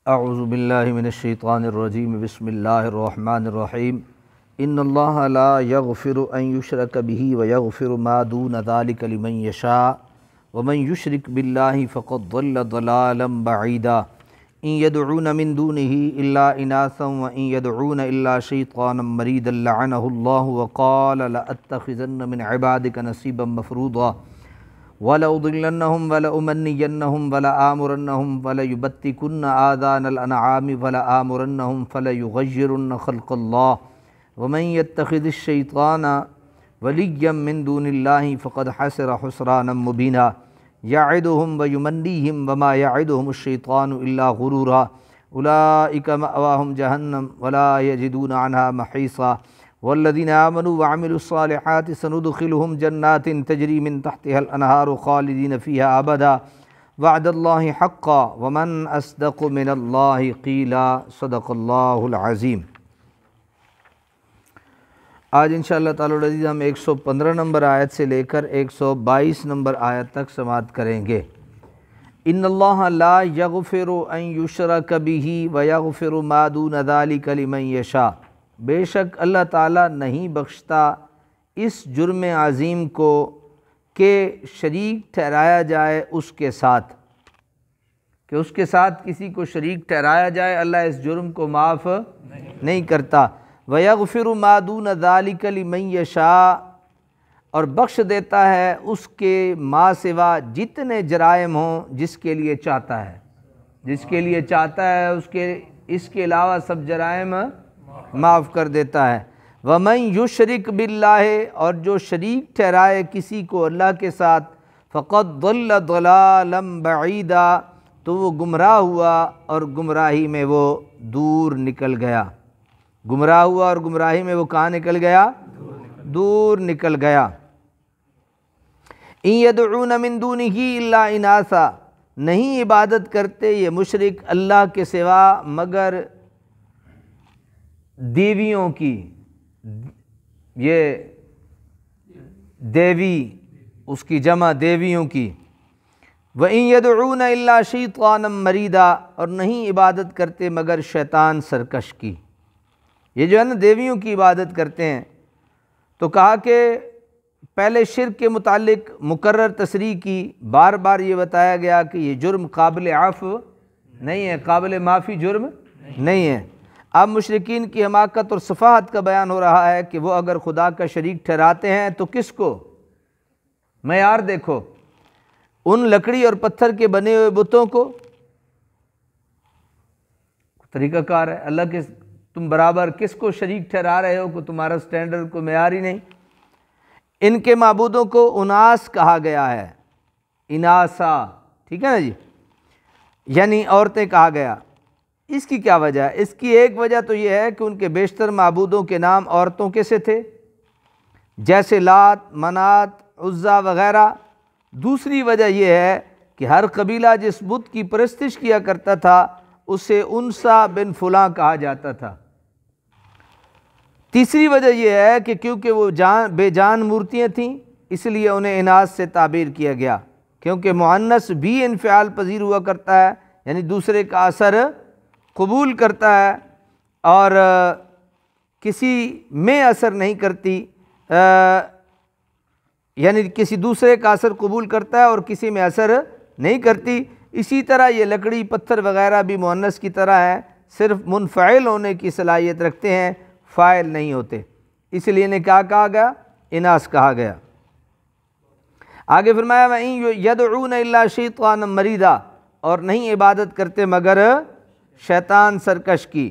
اعوذ باللہ من الشیطان الرجیم بسم اللہ الرحمن الرحیم ان اللہ لا یغفر ان یشرک بہ ویغفر ما دون ذلک لمن یشاء ومن یشرک باللہ فقد ضل ضلالا بعیدا ان یدعون من دونہ الا اناثا وان یدعون الا شیطانا مریدا لعنہ اللہ وقال لأتخذن من عبادک نصیبا مفروضا وَلَأُضِلَّنَّهُمْ وَلَأُمَنِّيَنَّهُمْ وَلَآمُرَنَّهُمْ وَلَيُبَتِّكُنَّ آذَانَ الْأَنْعَامِ وَلَآمُرَنَّهُمْ فَلَيُغَيِّرُنَّ خَلْقَ اللَّهِ وَمَنْ يَتَّخِذِ الشَّيْطَانَ وَلِيًّا مِّن دُونِ اللَّهِ فَقَدْ خَسِرَ خُسْرَانًا مُّبِينًا يَعِدُهُمْ وَيُمَنِّيهِمْ وَمَا يَعِدُهُمُ الشَّيْطَانُ إِلَّا غُرُورًا أُولَٰئِكَ مَأْوَاهُمْ جَهَنَّمُ وَلَا يَجِدُونَ عَنْهَا مَحِيصًا والذین آمنوا وعملوا الصالحات سندخلهم جنات تجری من تحتها الانہار خالدین فیہا ابدا وعد اللہ حقا ومن اصدق من اللہ قیلا صدق اللہ العظیم۔ آج انشاءاللہ تعالی العزیز ہم 115 نمبر آیت سے لے کر 122 نمبر آیت تک سماعت کریں گے۔ ان اللہ لا یغفر ان یشرک بہ ویغفر ما دون ذلک لمن یشاء، بے شک اللہ تعالیٰ نہیں بخشتا اس جرم عظیم کو کہ شریک ٹھہرایا جائے اس کے ساتھ، کہ اس کے ساتھ کسی کو شریک ٹھہرایا جائے، اللہ اس جرم کو معاف نہیں کرتا۔ وَيَغْفِرُ مَا دُونَ ذَلِكَ لِمَن يَشَاءُ، اور بخش دیتا ہے اس کے ما سوا جتنے جرائم ہوں جس کے لیے چاہتا ہے، جس کے لیے چاہتا ہے اس کے علاوہ سب جرائم معاف کر دیتا ہے۔ وَمَن یشرک باللہ، اور جو شریک ٹھہرائے کسی کو اللہ کے ساتھ، فقد ضل ضلالا بعیدا، تو وہ گمراہ ہوا اور گمراہی میں وہ دور نکل گیا۔ گمراہ ہوا اور گمراہی میں وہ کہاں نکل گیا؟ دور نکل گیا۔ ان یدعون من دونہ الا اناثا، نہیں عبادت کرتے یہ مشرک اللہ کے سوا مگر دیویوں کی، یہ دیوی اس کی جمع دیویوں کی۔ وَإِن يَدْعُونَ إِلَّا شَيْطَانًا مَرِيدًا، اور نہیں عبادت کرتے مگر شیطان سرکش کی۔ یہ جو ہے نا دیویوں کی عبادت کرتے ہیں، تو کہا کہ پہلے شرک کے متعلق مکرر تصریح کی، بار بار یہ بتایا گیا کہ یہ جرم قابل عفو نہیں ہے، قابل معافی جرم نہیں ہے۔ اب مشرکین کی حماقت اور سفاہت کا بیان ہو رہا ہے کہ وہ اگر خدا کا شریک ٹھہراتے ہیں تو کس کو؟ معیار دیکھو، ان لکڑی اور پتھر کے بنے ہوئے بتوں کو، طریقہ کار ہے اللہ کے، تم برابر کس کو شریک ٹھہرا رہے ہو کہ تمہارا سٹینڈرڈ کو معیار ہی نہیں۔ ان کے معبودوں کو اناس کہا گیا ہے، اناسا، ٹھیک ہے نا جی، یعنی عورتیں کہا گیا۔ اس کی کیا وجہ ہے؟ اس کی ایک وجہ تو یہ ہے کہ ان کے بیشتر معبودوں کے نام عورتوں کے سے تھے، جیسے لات، منات، عزا وغیرہ۔ دوسری وجہ یہ ہے کہ ہر قبیلہ جس بت کی پرستش کیا کرتا تھا اسے انسا بن فلاں کہا جاتا تھا۔ تیسری وجہ یہ ہے کہ کیونکہ وہ بے جان مورتیاں تھیں اس لیے انہیں اناث سے تعبیر کیا گیا، کیونکہ مؤنث بھی انفعال پذیر ہوا کرتا ہے، یعنی دوسرے کا اثر قبول کرتا ہے اور کسی میں اثر نہیں کرتی، یعنی کسی دوسرے کا اثر قبول کرتا ہے اور کسی میں اثر نہیں کرتی۔ اسی طرح یہ لکڑی پتھر وغیرہ بھی مؤنث کی طرح ہیں، صرف منفعل ہونے کی صلاحیت رکھتے ہیں، فاعل نہیں ہوتے، اس لیے انہیں کیا کہا گیا؟ اناث کہا گیا۔ آگے فرمایا وَإِن يَدْعُونَ إِلَّا شَيْطَانًا مَرِيدًا، اور نہیں عبادت کرتے مگر شیطان سرکش کی،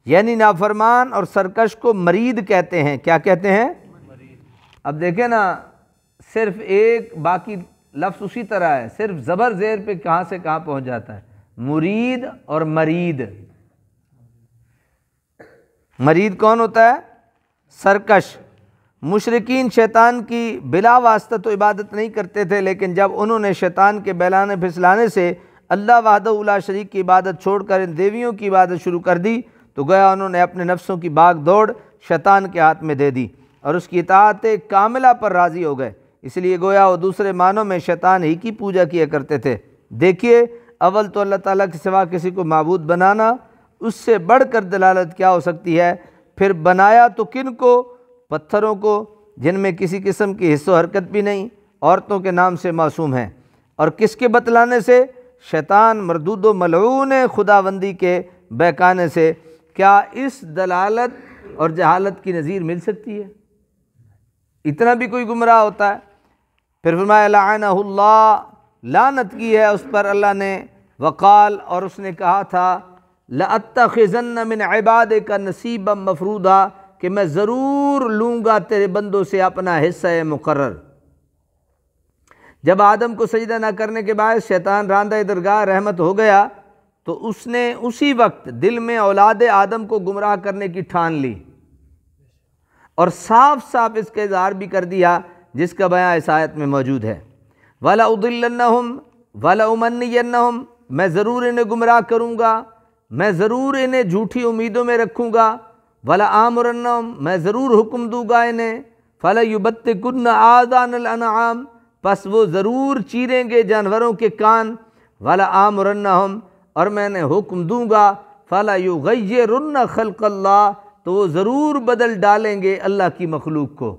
یعنی نافرمان اور سرکش کو مرید کہتے ہیں۔ کیا کہتے ہیں؟ اب دیکھیں نا، صرف ایک، باقی لفظ اسی طرح ہے، صرف زبر زیر پہ کہاں سے کہاں پہنچ جاتا ہے، مرید اور مرید۔ مرید کون ہوتا ہے؟ سرکش۔ مشرکین شیطان کی بلا واسطہ تو عبادت نہیں کرتے تھے، لیکن جب انہوں نے شیطان کے بہلانے پھسلانے سے اللہ وحدہ لا شریک کی عبادت چھوڑ کر ان دیویوں کی عبادت شروع کر دی تو گویا انہوں نے اپنے نفسوں کی باغ دوڑ شیطان کے ہاتھ میں دے دی اور اس کی اطاعت کاملہ پر راضی ہو گئے، اس لیے گویا وہ دوسرے معنوں میں شیطان ہی کی پوجا کیا کرتے تھے۔ دیکھیے اول تو اللہ تعالیٰ کے سوا کسی کو معبود بنانا، اس سے بڑھ کر دلالت کیا ہو سکتی ہے؟ پھر بنایا تو کن کو؟ پتھروں کو، جن میں کسی قسم کی حص و حرکت بھی نہیں، عورتوں کے نام سے معصوم ہیں، اور کس کے بتلانے سے؟ شیطان مردود و ملعون خداوندی کے بہکانے سے۔ کیا اس دلالت اور جہالت کی نظیر مل سکتی ہے؟ اتنا بھی کوئی گمراہ ہوتا ہے؟ پھر فرمایا لعنہ اللہ، لعنت کی ہے اس پر اللہ نے، وقال، اور اس نے کہا تھا لَأَتَّخِذَنَّ مِنْ عِبَادِكَ نَصِيبًا مَفْرُوضًا، کہ میں ضرور لوں گا تیرے بندوں سے اپنا حصہ مقرر۔ جب آدم کو سجدہ نہ کرنے کے باعث شیطان راندہ درگاہ رحمت ہو گیا تو اس نے اسی وقت دل میں اولاد آدم کو گمراہ کرنے کی ٹھان لی، اور صاف صاف اس کا اظہار بھی کر دیا جس کا بیان اس آیت میں موجود ہے۔ وَلَأُضِلَّنَّهُمْ وَلَأُمَنِّيَنَّهُمْ، میں ضرور انہیں گمراہ کروں گا، میں ضرور انہیں جھوٹی امیدوں میں رکھوں گا۔ وَلَآمُرَنَّهُمْ، میں ضرور حکم دوں گا انہیں۔ فَلَيُبَتِّكُنَّ آذَانَ الْأَنْعَامِ، پس وہ ضرور چیریں گے جانوروں کے کان۔ وَلَآمُرَنَّهُمْ، اور میں نے حکم دوں گا۔ فَلَيُغَيِّرُنَّ خَلْقَ اللَّهِ، تو وہ ضرور بدل ڈالیں گے اللہ کی مخلوق کو۔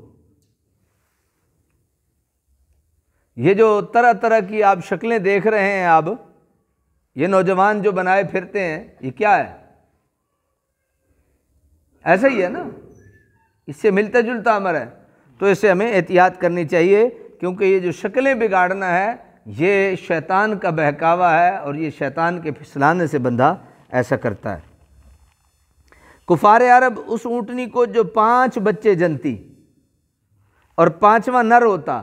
یہ جو طرح طرح کی آپ شکلیں دیکھ رہے ہیں، اب یہ نوجوان جو بنائے پھرتے ہیں، یہ کیا ہے؟ ایسا ہی ہے نا، اس سے ملتا جلتا امر ہے، تو اس سے ہمیں احتیاط کرنی چاہیے، کیونکہ یہ جو شکلیں بگاڑنا ہے یہ شیطان کا بہکاوا ہے، اور یہ شیطان کے پھسلانے سے بندہ ایسا کرتا ہے۔ کفار عرب اس اونٹنی کو جو 5 بچے جنتی اور 5واں نر ہوتا،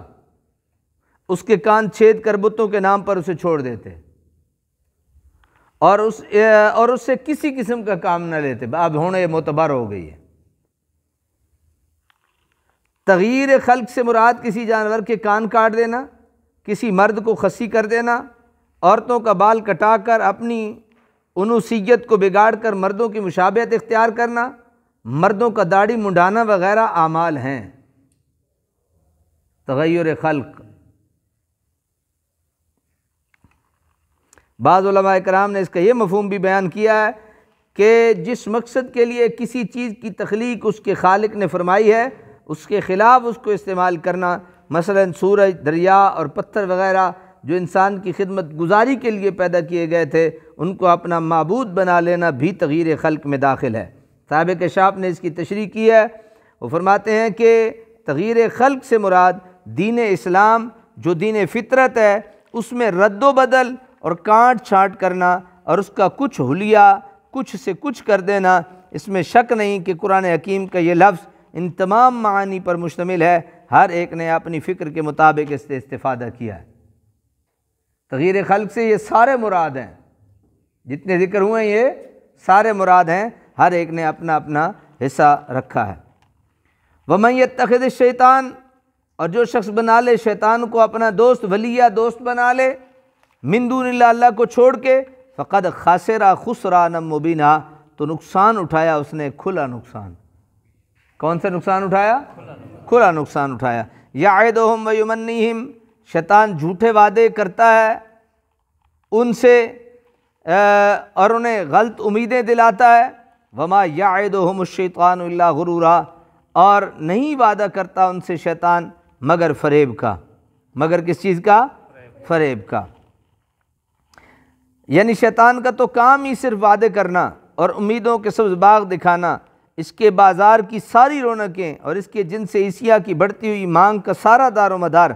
اس کے کان چھید کر بتوں کے نام پر اسے چھوڑ دیتے، اور اس سے کسی قسم کا کام نہ لیتے۔ اب ہونے معتبر ہو گئی ہے۔ تغییر خلق سے مراد کسی جانور کے کان کاٹ دینا، کسی مرد کو خصی کر دینا، عورتوں کا بال کٹا کر اپنی انوثیت کو بگاڑ کر مردوں کی مشابہت اختیار کرنا، مردوں کا داڑھی منڈانا وغیرہ اعمال ہیں تغیر خلق۔ بعض علماء کرام نے اس کا یہ مفہوم بھی بیان کیا ہے کہ جس مقصد کے لیے کسی چیز کی تخلیق اس کے خالق نے فرمائی ہے، اس کے خلاف اس کو استعمال کرنا، مثلا سورج، دریا اور پتھر وغیرہ جو انسان کی خدمت گزاری کے لیے پیدا کیے گئے تھے، ان کو اپنا معبود بنا لینا بھی تغییر خلق میں داخل ہے۔ صاحب کشاف نے اس کی تشریح کی ہے، وہ فرماتے ہیں کہ تغییر خلق سے مراد دین اسلام جو دین فطرت ہے، اس میں رد و بدل اور کاٹ چھانٹ کرنا، اور اس کا کچھ حلیہ کچھ سے کچھ کر دینا، اس میں شک نہیں کہ قرآن حکیم کا یہ لفظ ان تمام معانی پر مشتمل ہے، ہر ایک نے اپنی فکر کے مطابق اس سے استفادہ کیا ہے۔ تغییر خلق سے یہ سارے مراد ہیں، جتنے ذکر ہوئے ہیں یہ سارے مراد ہیں، ہر ایک نے اپنا اپنا حصہ رکھا ہے۔ وَمَن يَتَّخِذِ الشَّيْطَانَ، اور جو شخص بنا لے شیطان کو اپنا دوست، ولیہ دوست بنا لے، من دون اللہ، اللہ کو چھوڑ کے، فقد خسر خسرانا مبینا، تو نقصان اٹھایا اس نے کھلا نقصان۔ کون سا نقصان اٹھایا؟ کھلا نقصان اٹھایا۔ یعدہم ویمنیہم، شیطان جھوٹے وعدے کرتا ہے ان سے اور انہیں غلط امیدیں دلاتا ہے۔ وما یعدہم الشیطان الا غرورا، اور نہیں وعدہ کرتا ان سے شیطان مگر فریب کا۔ مگر کس چیز کا؟ فریب کا۔ یعنی شیطان کا تو کام ہی صرف وعدے کرنا اور امیدوں کے سبز باغ دکھانا، اس کے بازار کی ساری رونقیں اور اس کے جن سے عیسیٰ کی بڑھتی ہوئی مانگ کا سارا دار و مدار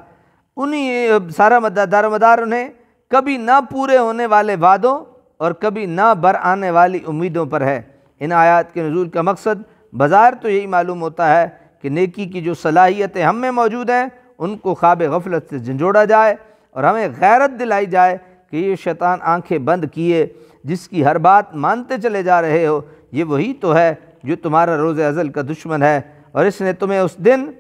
انہیں کبھی نہ پورے ہونے والے وعدوں اور کبھی نہ بر آنے والی امیدوں پر ہے۔ ان آیات کے نزول کا مقصد بظاہر تو یہی معلوم ہوتا ہے کہ نیکی کی جو صلاحیتیں ہم میں موجود ہیں ان کو خواب غفلت سے جھنجھوڑا جائے، اور ہمیں غیرت دلائی جائے کہ یہ شیطان آنکھیں بند کیے جس کی ہر بات مانتے چلے جا رہے ہو، یہ وہی تو ہے جو تمہارا روز ازل کا دشمن ہے، اور اس نے تمہیں اس دن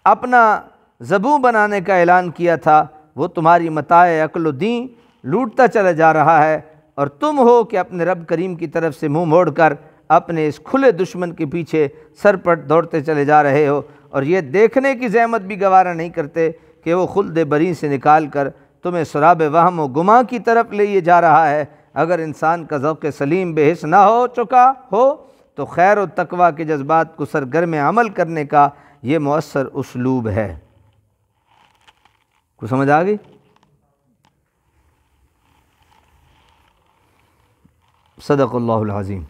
اپنا ذبح بنانے کا اعلان کیا تھا، وہ تمہاری متاع عقل و دین لوٹتا چلا جا رہا ہے، اور تم ہو کہ اپنے رب کریم کی طرف سے منہ موڑ کر اپنے اس کھلے دشمن کے پیچھے سرپٹ دوڑتے چلے جا رہے ہو، اور یہ دیکھنے کی زحمت بھی گوارا نہیں کرتے کہ وہ خلد بری سے نکال کر تمہیں سراب وہم و گماں کی طرف لے جا رہا ہے۔ اگر انسان کا ذوق سلیم بے حس نہ ہو چکا ہو تو خیر و تقویٰ کے جذبات کو سرگرم عمل کرنے کا یہ مؤثر اسلوب ہے۔ کو سمجھ آ گئی؟ صدق اللہ العظیم۔